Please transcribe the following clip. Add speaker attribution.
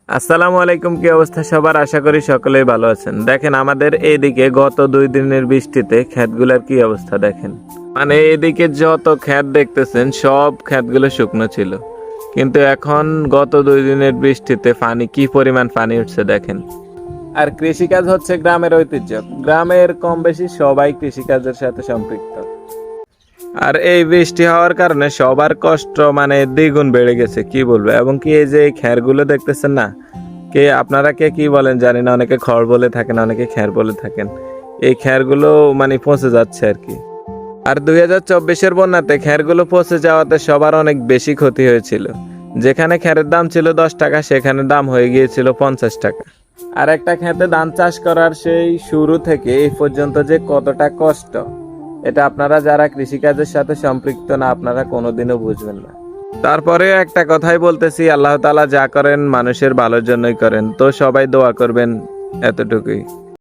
Speaker 1: আসসালামু আলাইকুম, কি অবস্থা সবার? আশা করি সকলেই ভালো আছেন। দেখেন আমাদের এইদিকে গত 2 দিনের বৃষ্টিতে ক্ষেতগুলোর কি অবস্থা দেখেন। মানে এদিকে যত ক্ষেত দেখতেছেন সব ক্ষেতগুলো শুকনো ছিল, কিন্তু এখন গত 2 দিনের বৃষ্টিতে কি পরিমাণ পানি উঠছে দেখেন। আর কৃষিকাজ হচ্ছে গ্রামের ঐতিহ্য, গ্রামের কম বেশি সবাই কৃষিকাজের সাথে সম্পৃক্ত। আর এই বৃষ্টি হওয়ার কারণে সবার কষ্ট মানে দ্বিগুণ বেড়ে গেছে, কি বলবো। এবং কি এই যে খেরগুলো দেখতেছেন না, আপনারা কে কি বলেন জানি না, অনেকে খড় বলে থাকেন, অনেকে খের বলে থাকেন। এই খেরগুলো মানে পচে যাচ্ছে আর কি। আর 2024-এর বন্যাতে খেরগুলো পচে যাওয়াতে সবার অনেক বেশি ক্ষতি হয়েছিল। যেখানে খেরের দাম ছিল 10 টাকা, সেখানে দাম হয়ে গিয়েছিল 50 টাকা। আর একটা খেতে ধান চাষ করার সেই শুরু থেকে এই পর্যন্ত যে কতটা কষ্ট, এটা আপনারা যারা কৃষিকাজের সাথে সম্পৃক্ত না, আপনারা কোনোদিনও বুঝবেন না। তারপরে একটা কথাই বলতেছি, আল্লাহ তাআলা যা করেন মানুষের ভালোর জন্যই করেন, তো সবাই দোয়া করবেন, এতটুকুই।